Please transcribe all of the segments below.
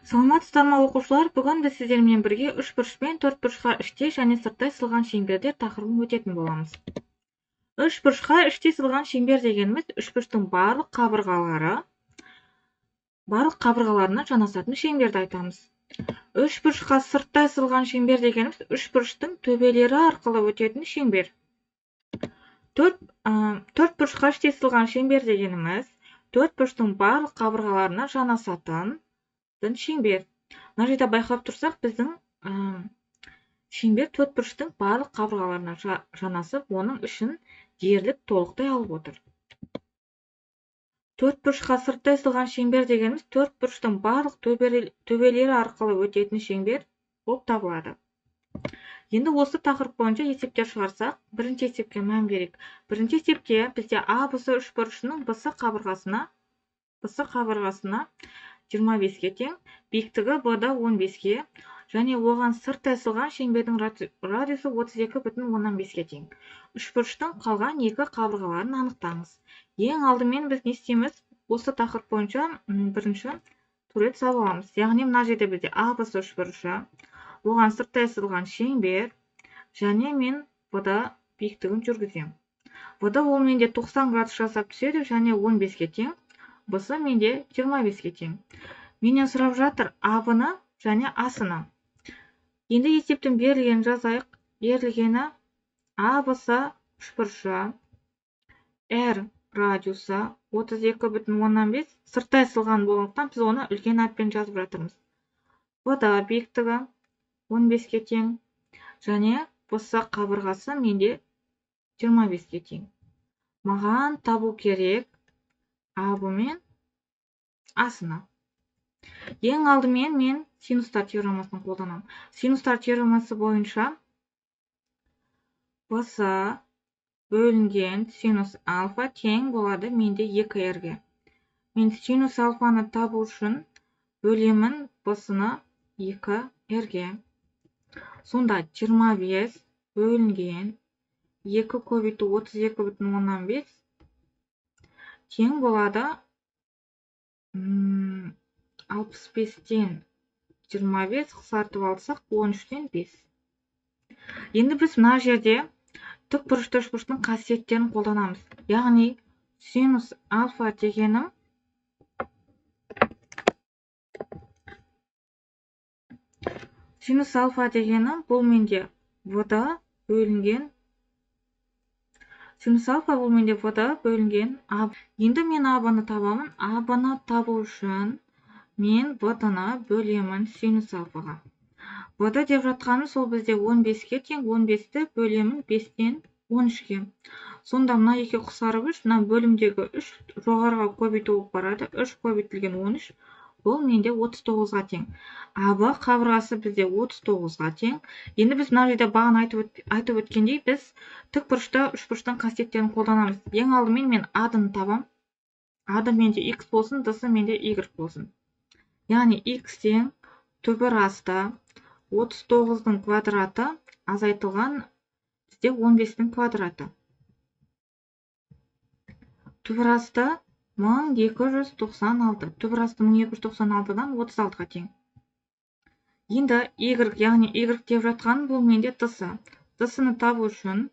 Саламатсыздар ма оқушылар, бүгін біз сіздермен бірге үшбұрыш пен төртбұрышқа іштей және сырттай сызылған шеңбердер тақырыбын өтетін боламыз. Үшбұрышқа іштей сызылған шеңбер дегеніміз үшбұрыштың барлық қабырғаларына жанасатын шеңберді айтамыз. Үшбұрышқа сырттай сызылған шеңбер дегеніміз үшбұрыштың төбелері арқылы өтетін шеңбер. Төртбұрышқа іштей сызылған шеңбер дегеніміз төртбұрыштың барлық қабырғаларына жанасатын шеңбер. Мына жерде байқап тұрсақ, біздің шеңбер төртбұрыштың барлық қабырғаларына жанасып, оның үшін дерлік толықтай алып отыр. Төртбұрышқа сырттай сызылған шеңбер дегеніміз төртбұрыштың барлық төбелері арқылы өтетін шеңбер болып табылады. Енді осы тақырып бойынша есептер шығарсақ, бірінші есепке мән берейік. Бірінші есепте бізде АБС үшбұрышының BC қабырғасына 25-ге тең, биіктігі BD 15-ге және оған сырттай сызылған шеңбердің радиусы 32,15-ге тең. Үшбұрыштың қалған екі қабырғаларын анықтаңыз. Ең алдымен біз не істейміз? Осы тақырып бойынша бірінші сурет салып аламыз. Яғни мына жерде бізде АБС үшбұрышы, оған сырттай сызылған шеңбер және мен BD биіктігін жүргіземін. BD ол менде 90 градус жасап түседі және 15-ге тең. BC менде 25-ге тең. Менен сұрап жатыр AB-ны және AC-ны. Енді есептің берілгенін жазайық. Берілгені ABS үшбұрышы, R радиусы 32,15, сырттай сызылған болғандықтан біз оны үлкен әріппен жазып жатырмыз. BD биіктігі 15-ге тең және BC қабырғасы менде 25-ге тең. Маған табу керек AB мен AC-ны. Ең алдымен мен синустар теоремасын қолданамын. Синустар теоремасы бойынша BC бөлінген синус альфа тең болады менде 2R-ге. Мен синус альфаны табу үшін бөлемін BC-ны 2R-ге. Сонда 25 бөлінген 2 көбейту 32,15 тең болады 65-тен 25 қысқартып алсақ 13-тен 5. Енді біз мына жерде тікбұрышты үшбұрыштың қасиеттерін қолданамыз. Яғни синус альфа дегенім бұл менде BD бөлінген AB. Енді мен AB-ны табамын. AB-ны табу үшін мен BD-ны бөлемін синус альфаға. BD деп жатқанымыз ол бізде 15-ге тең, 15-ті бөлемін 5-тен 13-ге. Сонда мына екі қысқарып 3, мына бөлімдегі 3 жоғарыға көбейту болып барады. 3 көбейтілген 13, бұл менде 39-ға тең. AB қабырғасы бізде 39-ға тең. Енді біз мына жерде бағана айтып өткендей, біз тікбұрышта үшбұрыштың қасиеттерін қолданамыз. Ең алдымен мен A-ны табам. A-ды менде X болсын, D-сы менде Y болсын. Яғни X тең түбір асты 39-дің квадраты азайтылған бізде 15-дің квадраты. Түбір асты 1296. Түбір асты 1296-дан 36-ға тең. Енді Y, яғни Y деп жатқан бұл менде D-сы. D-сыны табу үшін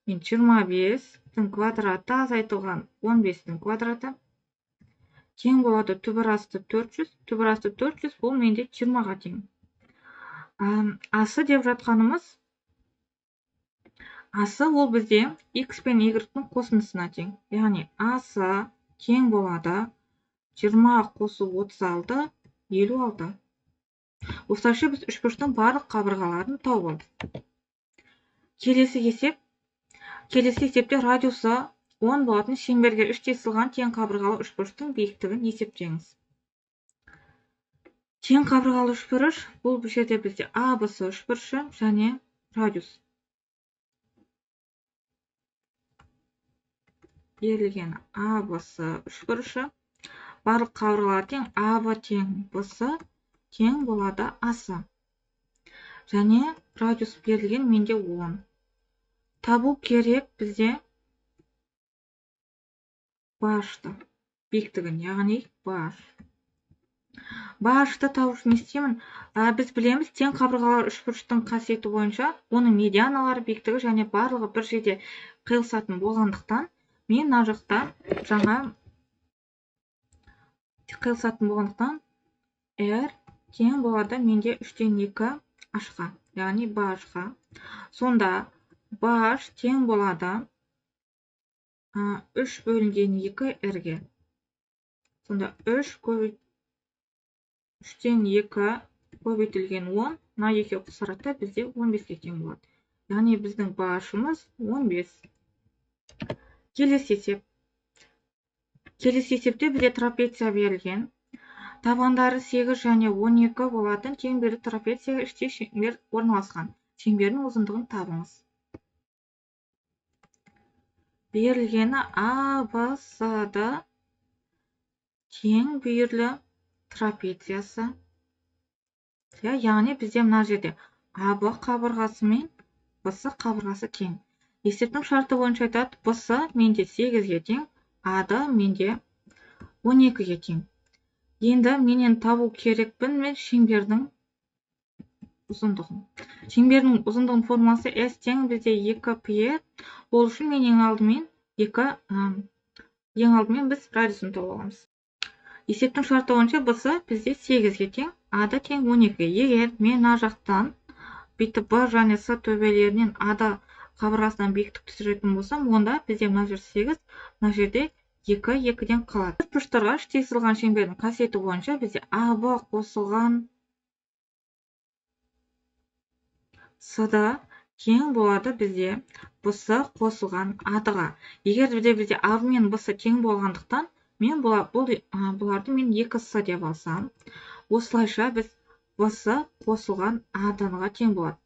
мен 25-дің квадраты азайтылған 15-дің квадраты тең болады түбір асты 400. Түбір асты 400 бұл менде 20-ға тең. AC деп жатқанымыз AC ол бізде X пен Y-ның қосындысына тең. Яғни AC тең болады 20 қосу 36, 56. Осылайша біз үшбұрыштың барлық қабырғаларын тауып алдық. Келесі есепте радиусы 10 болатын шеңберге іштей сызылған тең қабырғалы үшбұрыштың биіктігін есептеңіз. Тең қабырғалы үшбұрыш бұл жерде бізде ABS үшбұрышы және радиус. Берілген ABS үшбұрышы, барлық қабырғалар тең, AB тең BC тең болады AC. Және радиус берілген менде 10. Табу керек бізде башты биіктігін, яғни баш. Бағышты табу үшін не істеймін? Біз білеміз, тең қабырғалар үшбұрыштың қасиеті бойынша оның медианалары, биіктігі және барлығы бір жерде қиылысатын болғандықтан, мен мына жақта жаңа r тең болады менде 3/2 h-ға, яғни баш-ға. Сонда баш тең болады 3/2 r-ге. Сонда 3/2 көбейтілген 10, мына екеуі қосарады, бізде 15-ге тең болады. Яғни біздің башымыз 15. Келесі есеп. Келесі есепте бізде трапеция берілген. Табандары 8 және 12 болатын шеңберлі трапеция іште шеңбер орналасқан. Шеңбердің ұзындығын табыңыз. Берілгені ABCD тең бүйірлі трапециясы. Яғни бізде мына жерде AB қабырғасы мен BC қабырғасы тең. Есептің шарты бойынша айтады, BC менде 8-ге тең, AD менде 12-ге тең. Енді менен табу керекпін мен шеңбердің ұзындығын. Шеңбердің ұзындығын формуласы S тең бізде 2πr. Ол үшін мен ең алдымен біз радиусын тауып аламыз. Есептің шарты бойынша BC бізде 8-ге тең, AD тең 12-ге. Егер мен мына жақтан бүйтіп B және C төбелерінен AD қабырғасынан биіктік түсіретін болсам, онда бізде мына жер 8, мына жерде 2-2-ден қалады. Бұрыштарға іште сызылған шеңбердің қасиеті бойынша бізде AB қосылған CD тең болады бізде BC қосылған AD-ға. Егер бізде AB мен BC тең болғандықтан, мен бұларды мен 2C деп алсам, осылайша біз BC қосылған AD-ға тең болады.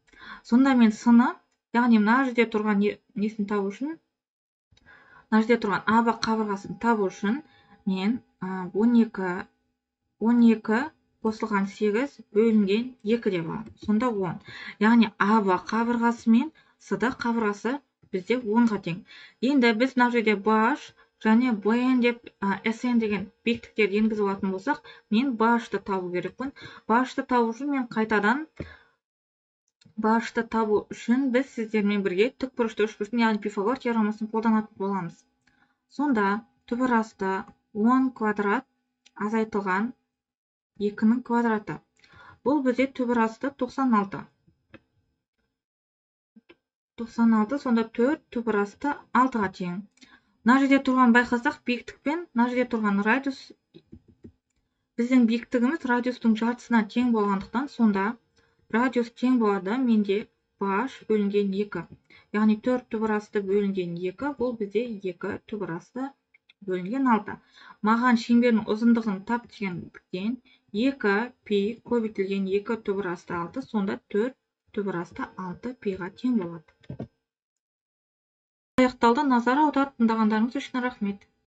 Сонда мен C-ны, яғни мына жерде тұрған несін табу үшін, мына жерде тұрған AB қабырғасын табу үшін мен 12 қосылған 8 бөлінген 2 деп аламын. Сонда 10. Яғни AB қабырғасы мен CD қабырғасы бізде 10-ға тең. Енді біз мына жерде баш және BN деп SN деген биіктіктер енгізіп алатын болсақ, мен башты табу керекпін. Башты табу үшін мен қайтадан башты табу үшін біз сіздермен бірге тікбұрышты үшбұрыштың, яғни Пифагор теоремасын қолданатын боламыз. Сонда түбір асты 10 квадрат азайтылған 2-нің квадраты. Бұл бізде түбір асты 96. 96, сонда 4 түбір асты 6-ға тең. Мына жерде тұрған байқасақ, биіктікпен мына жерде тұрған радиус, біздің биіктігіміз радиустың жартысына тең болғандықтан, сонда радиус тең болады менде баш бөлінген 2. Яғни 4 түбір асты бөлінген 2, бұл бізде 2 түбір асты бөлінген 6. Маған шеңбердің ұзындығын тап дегендіктен 2π көбейтілген 2 түбір асты 6, сонда 4 түбір асты 6π-ға тең болады. Аяқталды. Назар аударып тыңдағандарыңыз үшін рахмет.